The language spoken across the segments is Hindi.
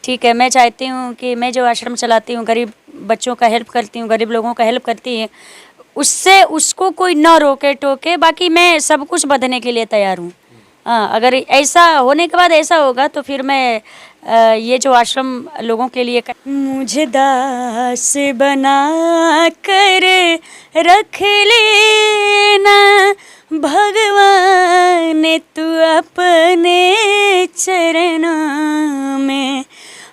ठीक है, मैं चाहती हूँ कि मैं जो आश्रम चलाती हूँ, गरीब बच्चों का हेल्प करती हूँ, गरीब लोगों का हेल्प करती है, उससे उसको कोई ना रोके टोके, बाकी मैं सब कुछ बदलने के लिए तैयार हूँ। हाँ, अगर ऐसा होने के बाद ऐसा होगा तो फिर मैं ये जो आश्रम लोगों के लिए मुझे दास बना कर रख लेना भगवान तू अपने चरणों में,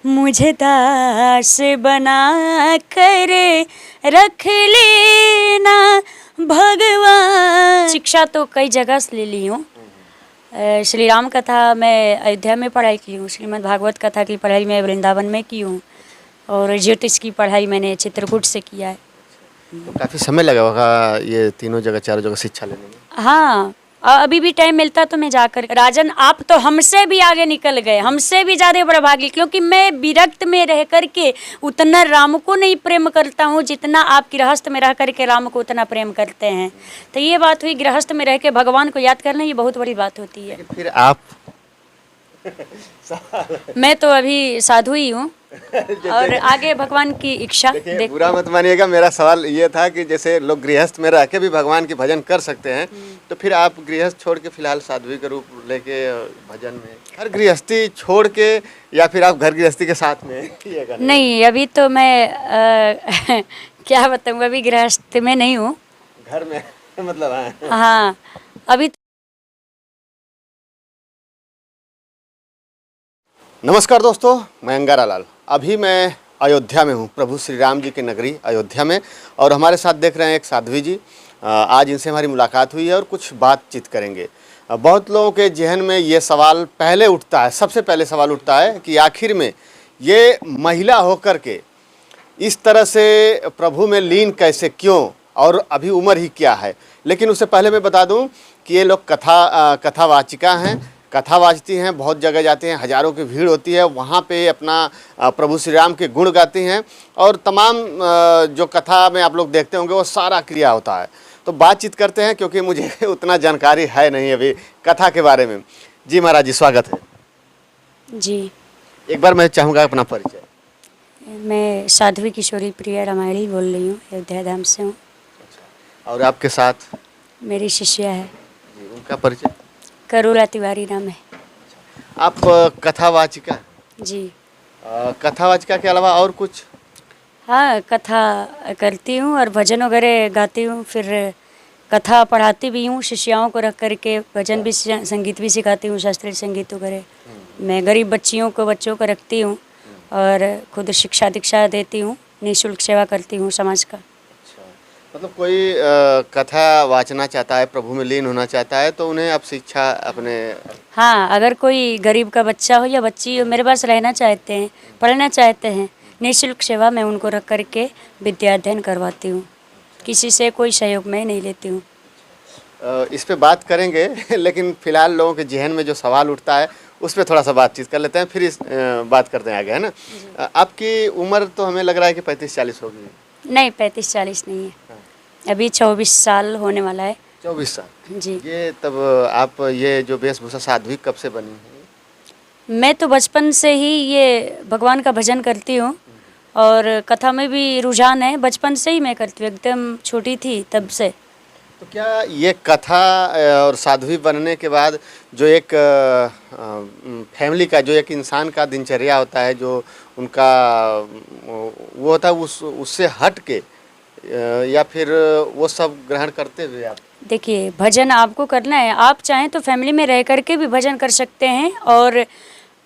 मुझे दास बना कर रख लेना भगवान। शिक्षा तो कई जगह से ले ली हूँ। श्री राम कथा मैं अयोध्या में पढ़ाई की हूँ, श्रीमद् भागवत कथा की पढ़ाई मैं वृंदावन में की हूँ, और ज्योतिष की पढ़ाई मैंने चित्रकूट से किया है। तो काफ़ी समय लगा होगा ये तीनों जगह चारों जगह शिक्षा लेने में? हाँ, अभी भी टाइम मिलता तो मैं जाकर। राजन, आप तो हमसे भी आगे निकल गए, हमसे भी ज़्यादा प्रभागी, क्योंकि मैं विरक्त में रह करके उतना राम को नहीं प्रेम करता हूँ जितना आप गृहस्थ में रह करके राम को उतना प्रेम करते हैं। तो ये बात हुई, गृहस्थ में रह के भगवान को याद करना ये बहुत बड़ी बात होती है। फिर आप मैं तो अभी साधु ही हूँ और आगे भगवान की इच्छा। बुरा मत मानिएगा, मेरा सवाल ये था कि जैसे लोग गृहस्थ में रह के भी भगवान की भजन कर सकते हैं, तो फिर आप गृहस्थ छोड़ के फिलहाल साध्वी का रूप लेके भजन में, हर गृहस्थी छोड़ के, या फिर आप घर गृहस्थी के साथ में ये करना? नहीं, अभी तो मैं क्या बताऊँ, अभी गृहस्थ में नहीं हूँ, घर में मतलब। हाँ, अभी। नमस्कार दोस्तों, मैं अंगारा लाल। अभी मैं अयोध्या में हूँ, प्रभु श्री राम जी की नगरी अयोध्या में, और हमारे साथ देख रहे हैं एक साध्वी जी। आज इनसे हमारी मुलाकात हुई है और कुछ बातचीत करेंगे। बहुत लोगों के जहन में ये सवाल पहले उठता है, सबसे पहले सवाल उठता है कि आखिर में ये महिला होकर के इस तरह से प्रभु में लीन कैसे, क्यों, और अभी उम्र ही क्या है। लेकिन उससे पहले मैं बता दूँ कि ये लोग कथावाचिका हैं, कथा वाचती हैं, बहुत जगह जाते हैं, हज़ारों की भीड़ होती है, वहाँ पे अपना प्रभु श्री राम के गुण गाती हैं, और तमाम जो कथा में आप लोग देखते होंगे वो सारा क्रिया होता है। तो बातचीत करते हैं, क्योंकि मुझे उतना जानकारी है नहीं अभी कथा के बारे में। जी महाराज जी, स्वागत है जी। एक बार मैं चाहूँगा अपना परिचय। मैं साध्वी किशोरी प्रिया रामायणी बोल रही हूँ, अयोध्या धाम से हूँ। और आपके साथ मेरी शिष्या है, उनका परिचय? करुणा तिवारी नाम है। आप कथावाचिका? जी। कथावाचिका के अलावा और कुछ? हाँ, कथा करती हूँ और भजन वगैरह गाती हूँ, फिर कथा पढ़ाती भी हूँ, शिष्याओं को रख करके भजन भी, संगीत भी सिखाती हूँ, शास्त्रीय संगीत वगैरह। मैं गरीब बच्चों को रखती हूँ और खुद शिक्षा दीक्षा देती हूँ, निःशुल्क सेवा करती हूँ समाज का। मतलब कोई कथा वाचना चाहता है, प्रभु में लीन होना चाहता है, तो उन्हें आप शिक्षा अपने। हाँ, अगर कोई गरीब का बच्चा हो या बच्ची हो मेरे पास रहना चाहते हैं, पढ़ना चाहते हैं, निःशुल्क सेवा मैं उनको रख करके विद्या अध्ययन करवाती हूँ, किसी से कोई सहयोग मैं नहीं लेती हूँ। इस पे बात करेंगे लेकिन फिलहाल लोगों के जहन में जो सवाल उठता है उस पर थोड़ा सा बातचीत कर लेते हैं, फिर बात करते हैं आगे, है ना। आपकी उम्र तो हमें लग रहा है कि 35-40 होगी? नहीं, 35-40 नहीं है, अभी 24 साल होने वाला है। 24 साल? जी। ये तब आप ये जो वेशभूषा साध्वी कब से बनी है? मैं तो बचपन से ही ये भगवान का भजन करती हूँ और कथा में भी रुझान है, बचपन से ही मैं करती हूँ, एकदम छोटी थी तब से। तो क्या ये कथा और साध्वी बनने के बाद जो एक फैमिली का, जो एक इंसान का दिनचर्या होता है, जो उनका वो होता है, उससे हट के, या फिर वो सब ग्रहण करते हुए आप? देखिए, भजन आपको करना है, आप चाहें तो फैमिली में रह करके भी भजन कर सकते हैं और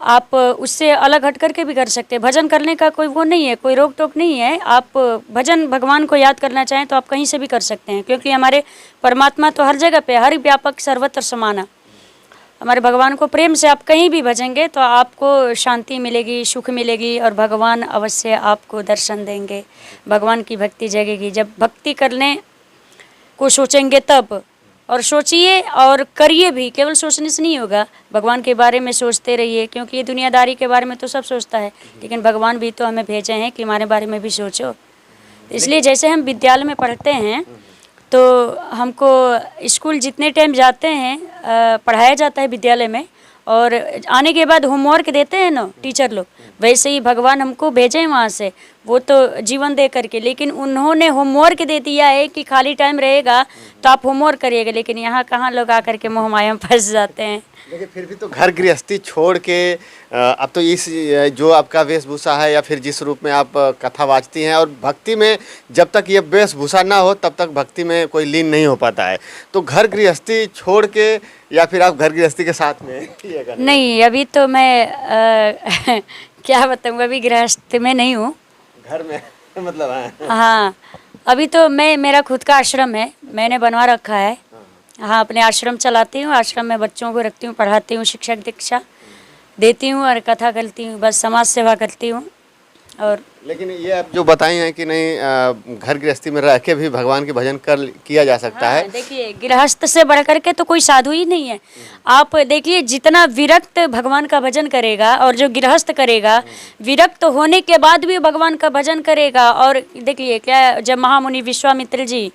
आप उससे अलग हट करके भी कर सकते हैं। भजन करने का कोई वो नहीं है, कोई रोक टोक नहीं है। आप भजन भगवान को याद करना चाहें तो आप कहीं से भी कर सकते हैं, क्योंकि हमारे परमात्मा तो हर जगह पे, हर व्यापक सर्वत्र समान है। हमारे भगवान को प्रेम से आप कहीं भी भजेंगे तो आपको शांति मिलेगी, सुख मिलेगी, और भगवान अवश्य आपको दर्शन देंगे, भगवान की भक्ति जगेगी। जब भक्ति करने को सोचेंगे तब, और सोचिए और करिए भी, केवल सोचने से नहीं होगा, भगवान के बारे में सोचते रहिए, क्योंकि ये दुनियादारी के बारे में तो सब सोचता है, लेकिन भगवान भी तो हमें भेजे हैं कि हमारे बारे में भी सोचो। इसलिए जैसे हम विद्यालय में पढ़ते हैं तो हमको स्कूल जितने टाइम जाते हैं पढ़ाया जाता है विद्यालय में, और आने के बाद होमवर्क देते हैं ना टीचर लोग, वैसे ही भगवान हमको भेजे वहाँ से, वो तो जीवन दे करके, लेकिन उन्होंने होमवर्क दे दिया है कि खाली टाइम रहेगा तो आप होमवर्क करिएगा, लेकिन यहाँ कहाँ लोग आकर के मोह माया में फंस जाते हैं। लेकिन फिर भी तो घर गृहस्थी छोड़ के अब तो इस जो आपका वेशभूषा है या फिर जिस रूप में आप कथा वाचती हैं, और भक्ति में जब तक ये वेशभूषा ना हो तब तक भक्ति में कोई लीन नहीं हो पाता है, तो घर गृहस्थी छोड़ के या फिर आप घर गृहस्थी के साथ में ये करना? नहीं, अभी तो मैं क्या बताऊँ, अभी गृहस्थ में नहीं हूँ, घर में मतलब है। हाँ अभी तो मेरा खुद का आश्रम है, मैंने बनवा रखा है। हाँ, अपने आश्रम चलाती हूँ, आश्रम में बच्चों को रखती हूँ, पढ़ाती हूँ, शिक्षक दीक्षा देती हूँ और कथा करती हूँ, बस समाज सेवा करती हूँ। और लेकिन ये आप जो बताई हैं कि नहीं घर गृहस्थी में रह के भी भगवान के भजन किया जा सकता है। देखिए, गृहस्थ से बढ़ करके तो कोई साधु ही नहीं है। आप देखिए, जितना विरक्त भगवान का भजन करेगा और जो गृहस्थ करेगा, विरक्त होने के बाद भी भगवान का भजन करेगा। और देखिए, क्या जब महामुनि विश्वामित्र जी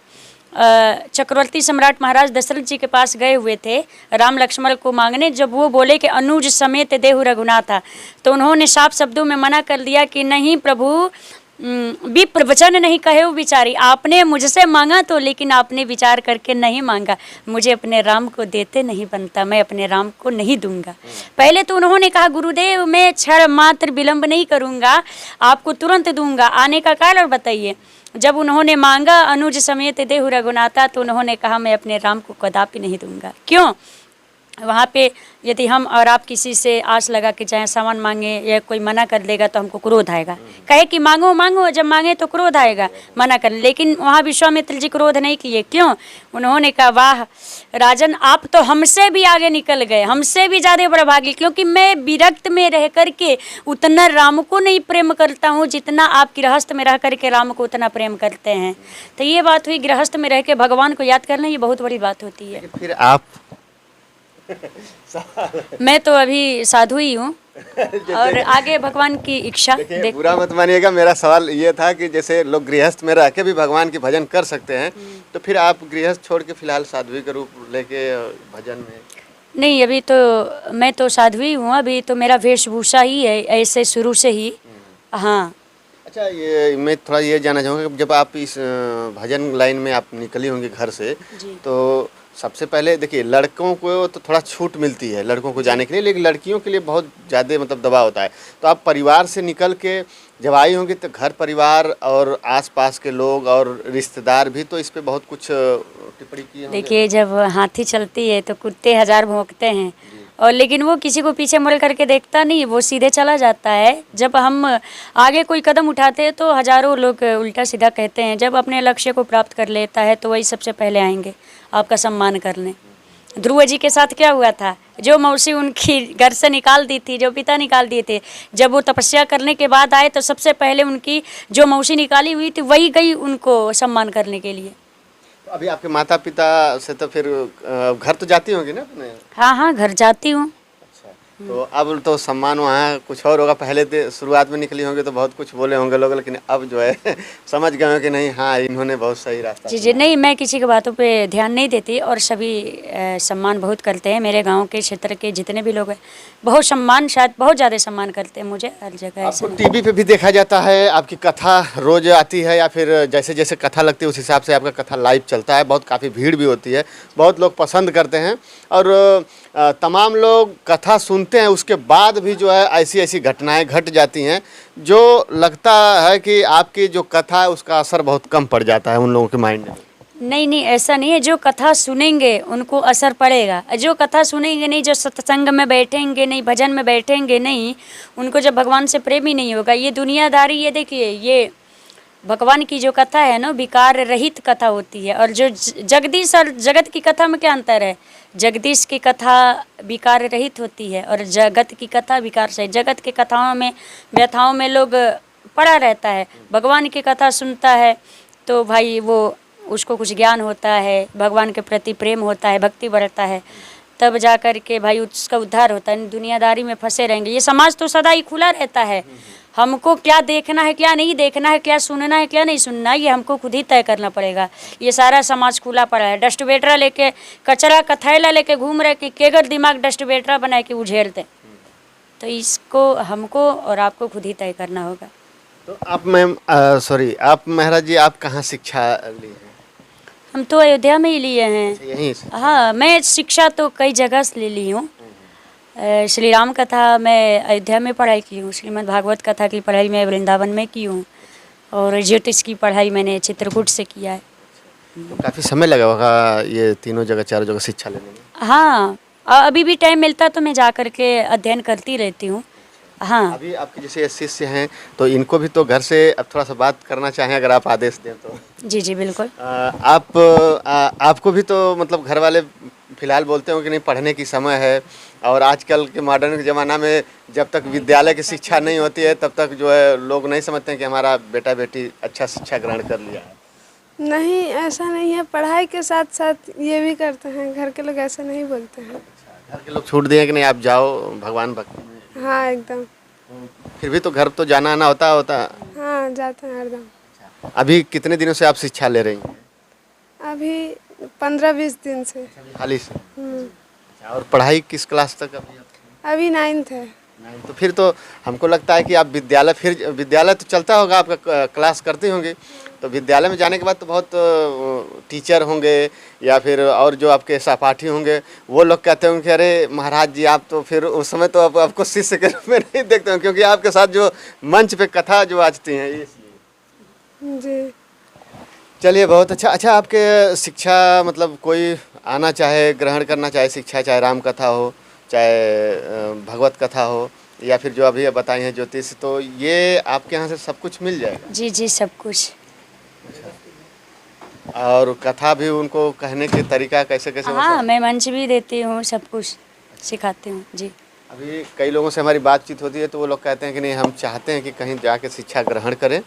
चक्रवर्ती सम्राट महाराज दशरथ जी के पास गए हुए थे राम लक्ष्मण को मांगने, जब वो बोले कि अनुज समेत देहु रघुनाथा, तो उन्होंने साफ शब्दों में मना कर दिया कि नहीं प्रभु, विप्र वचन नहीं कहे वो बिचारी, आपने मुझसे मांगा तो, लेकिन आपने विचार करके नहीं मांगा, मुझे अपने राम को देते नहीं बनता, मैं अपने राम को नहीं दूंगा। पहले तो उन्होंने कहा गुरुदेव मैं क्षण मात्र विलंब नहीं करूंगा, आपको तुरंत दूंगा, आने का कारण बताइए। जब उन्होंने मांगा अनुज समेत देहु रघुनाथा, तो उन्होंने कहा मैं अपने राम को कदापि नहीं दूंगा। क्यों? वहाँ पे यदि हम और आप किसी से आस लगा के चाहे सामान मांगे या कोई मना कर देगा तो हमको क्रोध आएगा, कहे कि मांगो मांगो, जब मांगे तो क्रोध आएगा, मना कर। लेकिन वहाँ विश्वामित्र जी क्रोध नहीं किए। क्यों? उन्होंने कहा वाह राजन, आप तो हमसे भी आगे निकल गए, हमसे भी ज़्यादा प्रभागी, क्योंकि मैं विरक्त में रह करके उतना राम को नहीं प्रेम करता हूँ जितना आप गृहस्थ में रह करके राम को उतना प्रेम करते हैं। तो ये बात हुई, गृहस्थ में रह के भगवान को याद करना ये बहुत बड़ी बात होती है। फिर आप मैं तो अभी साधु ही हूँ और आगे भगवान की इच्छा। बुरा मत मानिएगा, मेरा सवाल ये था कि जैसे लोग गृहस्थ में रह के भी भगवान की भजन कर सकते हैं, तो फिर आप गृहस्थ छोड़ के फिलहाल साध्वी का रूप लेके भजन में? नहीं, अभी तो मैं तो साध्वी ही हूँ, अभी तो मेरा वेशभूषा ही है ऐसे शुरू से ही। हाँ। अच्छा, ये मैं थोड़ा ये जानना चाहूँगा, जब आप इस भजन लाइन में आप निकली होंगी घर से, तो सबसे पहले देखिए लड़कों को तो थोड़ा छूट मिलती है लड़कों को जाने के लिए, लेकिन लड़कियों के लिए बहुत ज़्यादा मतलब दबाव होता है। तो आप परिवार से निकल के जब आई होंगी तो घर परिवार और आसपास के लोग और रिश्तेदार भी तो इस पे बहुत कुछ टिप्पणी की होंगे। देखिए, जब हाथी चलती है तो कुत्ते हजार भौंकते हैं, और लेकिन वो किसी को पीछे मुड़ करके देखता नहीं, वो सीधे चला जाता है। जब हम आगे कोई कदम उठाते हैं तो हजारों लोग उल्टा सीधा कहते हैं, जब अपने लक्ष्य को प्राप्त कर लेता है तो वही सबसे पहले आएंगे आपका सम्मान करने। ध्रुव जी के साथ क्या हुआ था, जो मौसी उनकी घर से निकाल दी थी, जो पिता निकाल दिए थे, जब वो तपस्या करने के बाद आए तो सबसे पहले उनकी जो मौसी निकाली हुई थी वही गई उनको सम्मान करने के लिए। अभी आपके माता पिता से तो फिर घर तो जाती होंगी ना अपने? हाँ, घर जाती हूँ। तो अब तो सम्मान वहाँ कुछ और होगा, पहले तो शुरुआत में निकली होंगे तो बहुत कुछ बोले होंगे लोग, लेकिन अब जो है समझ गए हो कि नहीं हाँ इन्होंने बहुत सही रास्ता। जी नहीं, मैं किसी की बातों पे ध्यान नहीं देती और सभी सम्मान बहुत करते हैं। मेरे गांव के क्षेत्र के जितने भी लोग हैं बहुत सम्मान, शायद बहुत ज़्यादा सम्मान करते हैं मुझे हर जगह। आपको टीवी पे भी देखा जाता है, आपकी कथा रोज आती है या फिर जैसे जैसे कथा लगती है उस हिसाब से आपका कथा लाइव चलता है, बहुत काफ़ी भीड़ भी होती है, बहुत लोग पसंद करते हैं और तमाम लोग कथा सुनते हैं, उसके बाद भी जो है ऐसी ऐसी घटनाएं घट जाती हैं जो लगता है कि आपकी जो कथा है उसका असर बहुत कम पड़ जाता है उन लोगों के माइंड में। नहीं, ऐसा नहीं है। जो कथा सुनेंगे उनको असर पड़ेगा, जो कथा सुनेंगे नहीं, जो सत्संग में बैठेंगे नहीं, भजन में बैठेंगे नहीं, उनको जब भगवान से प्रेम ही नहीं होगा। ये दुनियादारी, ये देखिए, ये भगवान की जो कथा है ना विकार रहित कथा होती है, और जो जगदीश और जगत की कथा में क्या अंतर है? जगदीश की कथा विकार रहित होती है और जगत की कथा विकार सहित। जगत की कथाओं में व्यथाओं में लोग पड़ा रहता है, भगवान की कथा सुनता है तो भाई वो उसको कुछ ज्ञान होता है, भगवान के प्रति प्रेम होता है, भक्ति बढ़ता है, तब जा कर के भाई उसका उद्धार होता है। दुनियादारी में फंसे रहेंगे, ये समाज तो सदा ही खुला रहता है, हमको क्या देखना है, क्या नहीं देखना है, क्या सुनना है, क्या नहीं सुनना है, ये हमको खुद ही तय करना पड़ेगा। ये सारा समाज खुला पड़ा है। डस्ट बेटरा लेके, कचरा का थैला लेके घूम रहे कि केगर दिमाग डस्ट बेटरा बनाए कि उझेलते। तो इसको हमको और आपको खुद ही तय करना होगा। तो आप मैम आप महाराज जी, आप कहाँ शिक्षा ली है? हम तो अयोध्या में ही लिए हैं। यहीं से? हाँ, मैं शिक्षा तो कई जगह से ले ली हूँ। श्री राम कथा मैं अयोध्या में पढ़ाई की हूँ। श्रीमद् भागवत कथा की पढ़ाई मैं वृंदावन में की हूँ। और ज्योतिष की पढ़ाई मैंने चित्रकूट से किया है। तो काफ़ी समय लगा होगा ये तीनों जगह, चारों जगह शिक्षा लेने में? हाँ, अभी भी टाइम मिलता तो मैं जा कर के अध्ययन करती रहती हूँ। हाँ। अभी आपके जैसे शिष्य हैं तो इनको भी तो घर से अब थोड़ा सा बात करना चाहें, अगर आप आदेश दें तो। जी जी बिल्कुल। आपको भी तो मतलब घर वाले फिलहाल बोलते हो कि नहीं, पढ़ने की समय है, और आजकल के मॉडर्न ज़माना में जब तक विद्यालय की शिक्षा नहीं होती है तब तक जो है लोग नहीं समझते हैं कि हमारा बेटा बेटी अच्छा शिक्षा ग्रहण कर लिया है। नहीं, ऐसा नहीं है। पढ़ाई के साथ साथ ये भी करते हैं। घर के लोग ऐसा नहीं बोलते हैं। घर के लोग छूट दिए कि नहीं आप जाओ भगवान भक्ति में? हाँ, एकदम। फिर भी तो घर तो जाना आना होता। हाँ, जाते हैं हरदम। अभी कितने दिनों से आप शिक्षा ले रही हैं? अभी 15-20 दिन से। खाली से? और पढ़ाई किस क्लास तक अभी 9th है। तो फिर तो हमको लगता है कि आप विद्यालय तो चलता होगा आपका, क्लास करती होंगी, तो विद्यालय में जाने के बाद तो बहुत टीचर होंगे या फिर और जो आपके सहपाठी होंगे, वो लोग कहते होंगे कि अरे महाराज जी आप तो फिर उस समय तो आपको शिष्य के रूप में नहीं देखते होंगे, क्योंकि आपके साथ जो मंच पे कथा जो आजती हैं इसलिए। जी। चलिए, बहुत अच्छा। आपके शिक्षा मतलब कोई आना चाहे, ग्रहण करना चाहे शिक्षा, चाहे राम कथा हो, चाहे भगवत कथा हो, या फिर जो अभी बताई हैं ज्योतिष, तो ये आपके यहाँ से सब कुछ मिल जाएगा? जी जी सब कुछ। और कथा भी उनको कहने के तरीका कैसे कैसे? हाँ, मैं मंच भी देती हूँ, सब कुछ सिखाती हूँ। जी। अभी कई लोगों से हमारी बातचीत होती है तो वो लोग कहते हैं कि नहीं, हम चाहते हैं कि कहीं जाके शिक्षा ग्रहण करें,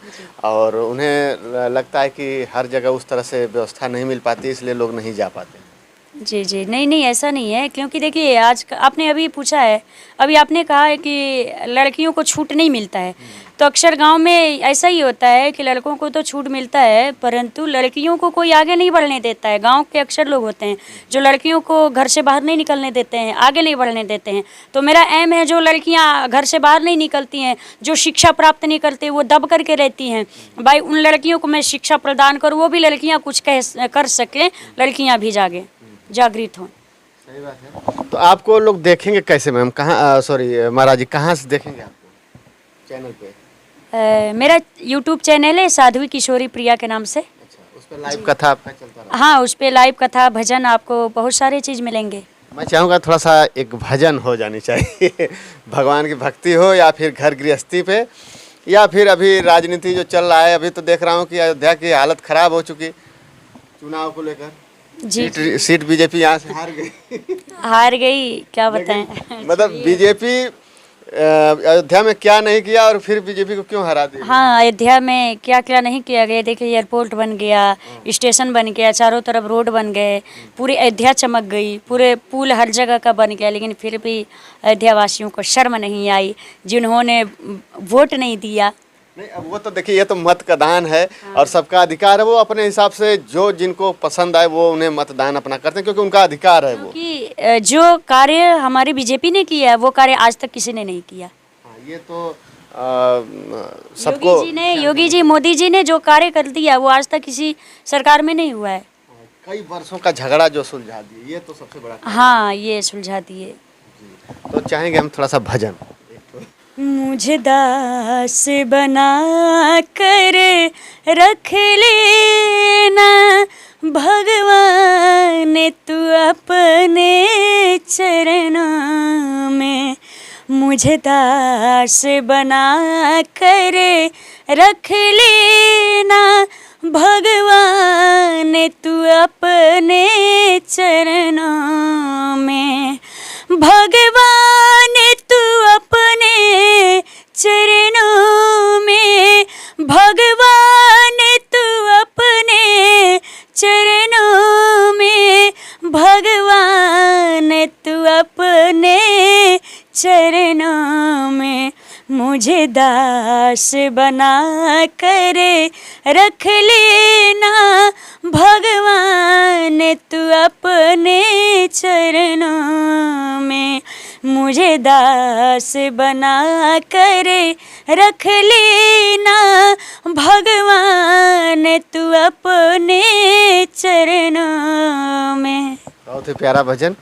और उन्हें लगता है कि हर जगह उस तरह से व्यवस्था नहीं मिल पाती, इसलिए लोग नहीं जा पाते। जी जी नहीं ऐसा नहीं है, क्योंकि देखिए आज आपने अभी पूछा है, अभी आपने कहा है कि लड़कियों को छूट नहीं मिलता है, तो अक्सर गांव में ऐसा ही होता है कि लड़कों को तो छूट मिलता है परंतु लड़कियों को कोई आगे नहीं बढ़ने देता है। गांव के अक्सर लोग होते हैं जो लड़कियों को घर से बाहर नहीं निकलने देते हैं, आगे नहीं बढ़ने देते हैं। तो मेरा एम है जो लड़कियां घर से बाहर नहीं निकलती हैं, जो शिक्षा प्राप्त नहीं करती, वो दब करके रहती हैं, भाई उन लड़कियों को मैं शिक्षा प्रदान करूँ, वो भी लड़कियाँ कुछ कर सकें, लड़कियाँ भी जागृत हों। सही बात है। तो आपको लोग देखेंगे कैसे मैम? कहाँ महाराज जी कहाँ से देखेंगे आपको? चैनल पे? मेरा यूट्यूब चैनल है साध्वी किशोरी प्रिया के नाम से। अच्छा, उस पर लाइव कथा आपका चलता रहा? हाँ, उस पर लाइव कथा, भजन, आपको बहुत सारे चीज़ मिलेंगे। मैं चाहूँगा थोड़ा सा एक भजन हो जानी चाहिए भगवान की भक्ति हो, या फिर घर गृहस्थी पे, या फिर अभी राजनीति जो चल रहा है, अभी तो देख रहा हूँ कि अयोध्या की हालत खराब हो चुकी चुनाव को लेकर। जी। सीट बीजेपी यहाँ से हार गई क्या बताएं। मतलब बीजेपी अयोध्या में क्या नहीं किया और फिर बीजेपी को क्यों हरा दिया? हाँ, अयोध्या में क्या क्या नहीं किया गया। देखिए एयरपोर्ट बन गया, स्टेशन बन गया, चारों तरफ रोड बन गए, पूरी अयोध्या चमक गई, पूरे पुल हर जगह का बन गया, लेकिन फिर भी अयोध्या वासियों को शर्म नहीं आई, जिन्होंने वोट नहीं दिया। नहीं, अब वो तो देखिए, ये तो मत का दान है और सबका अधिकार है, वो अपने हिसाब से जो जिनको पसंद आए वो उन्हें मतदान अपना करते हैं, क्योंकि उनका अधिकार है वो। क्योंकि जो कार्य हमारी बीजेपी ने किया है वो कार्य आज तक किसी ने नहीं किया। ये तो सबको योगी जी मोदी जी ने जो कार्य कर दिया वो आज तक किसी सरकार में नहीं हुआ है। कई वर्षों का झगड़ा जो सुलझा दिए, ये तो सबसे बड़ा। हाँ, ये सुलझा दिए। तो चाहेंगे हम थोड़ा सा भजन। मुझे दास बना कर रख लेना भगवान तू अपने चरणों में, मुझे दास बना कर रख लेना भगवान तू अपने चरणों में, भगवान तू अपने चरणों में, भगवान तू अपने चरणों में, भगवान तू अपने चरणों में, मुझे दास बना कर रख लेना भगवान तू अपने चरणों में, मुझे दास बना कर रख लेना भगवान तू अपने चरणों में। बहुत ही प्यारा भजन,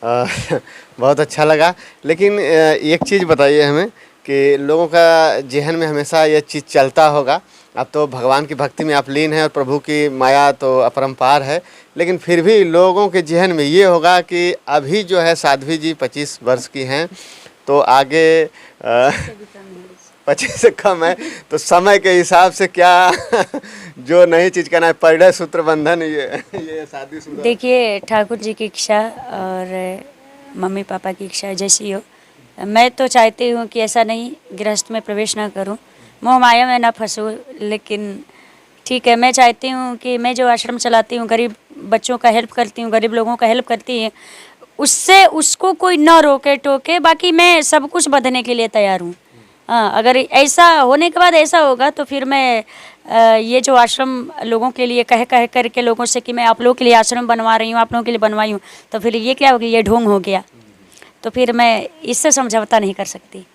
बहुत अच्छा लगा। लेकिन एक चीज़ बताइए हमें कि लोगों का जहन में हमेशा ये चीज़ चलता होगा, अब तो भगवान की भक्ति में आप लीन हैं और प्रभु की माया तो अपरंपार है, लेकिन फिर भी लोगों के जहन में ये होगा कि अभी जो है साध्वी जी 25 वर्ष की हैं, तो आगे 25 से कम है, तो समय के हिसाब से क्या जो नई चीज़ करना है, परिणय सूत्र बंधन, ये शादी शुदा। देखिए, ठाकुर जी की इच्छा और मम्मी पापा की इच्छा जैसी हो, मैं तो चाहती हूँ कि ऐसा नहीं गृहस्थ में प्रवेश ना करूँ, मोह माया में ना फंसूँ। लेकिन ठीक है, मैं चाहती हूँ कि मैं जो आश्रम चलाती हूँ, गरीब बच्चों का हेल्प करती हूँ, गरीब लोगों का हेल्प करती है, उससे उसको कोई ना रोके टोके, बाकी मैं सब कुछ बंधने के लिए तैयार हूँ। हाँ, अगर ऐसा होने के बाद ऐसा होगा तो फिर मैं ये जो आश्रम लोगों के लिए कह करके लोगों से कि मैं आप लोगों के लिए आश्रम बनवा रही हूँ, आप लोगों के लिए बनवाई हूँ, तो फिर ये क्या हो गया, ये ढोंग हो गया, तो फिर मैं इससे समझौता नहीं कर सकती।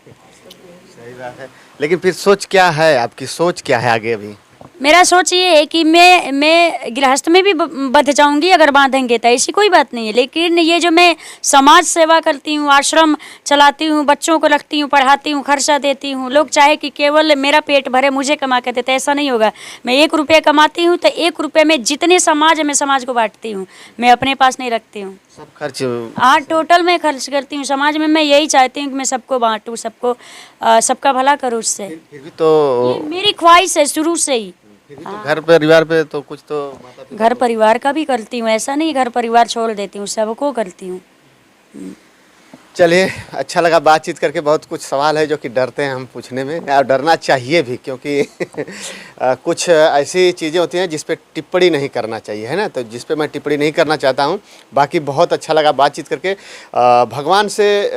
सही बात है। लेकिन फिर सोच क्या है, आपकी सोच क्या है आगे? अभी मेरा सोच ये है कि मैं गृहस्थ में भी बंध जाऊंगी अगर बांधेंगे तो, ऐसी कोई बात नहीं है। लेकिन ये जो मैं समाज सेवा करती हूँ, आश्रम चलाती हूँ, बच्चों को रखती हूँ, पढ़ाती हूँ, खर्चा देती हूँ, लोग चाहे कि केवल मेरा पेट भरे, मुझे कमा के देते, ऐसा नहीं होगा। मैं 1 रुपये कमाती हूँ तो 1 रुपये में जितने समाज है मैं समाज को बांटती हूँ, मैं अपने पास नहीं रखती हूँ। सब खर्च हाँ, टोटल मैं खर्च करती हूँ समाज में। मैं यही चाहती हूँ कि मैं सबको बांटूँ, सबको सबका भला करूँ। उससे फिर भी तो ये मेरी ख्वाहिश है शुरू से ही। फिर भी तो घर परिवार पे तो कुछ तो घर परिवार का भी करती हूँ, ऐसा नहीं घर परिवार छोड़ देती हूँ, सबको करती हूँ। चलिए, अच्छा लगा बातचीत करके। बहुत कुछ सवाल है जो कि डरते हैं हम पूछने में, और डरना चाहिए भी, क्योंकि कुछ ऐसी चीज़ें होती हैं जिस पे टिप्पणी नहीं करना चाहिए, है ना, तो जिस पे मैं टिप्पणी नहीं करना चाहता हूँ। बाकी बहुत अच्छा लगा बातचीत करके। भगवान से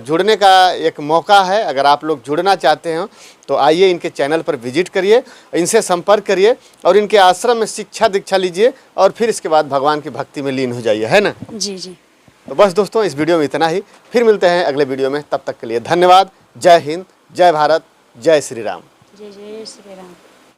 जुड़ने का एक मौका है, अगर आप लोग जुड़ना चाहते हो तो आइए, इनके चैनल पर विजिट करिए, इनसे संपर्क करिए और इनके आश्रम में शिक्षा दीक्षा लीजिए, और फिर इसके बाद भगवान की भक्ति में लीन हो जाइए, है ना। जी जी। तो बस दोस्तों, इस वीडियो में इतना ही, फिर मिलते हैं अगले वीडियो में, तब तक के लिए धन्यवाद। जय हिंद, जय भारत, जय श्री राम। जय जय श्री राम।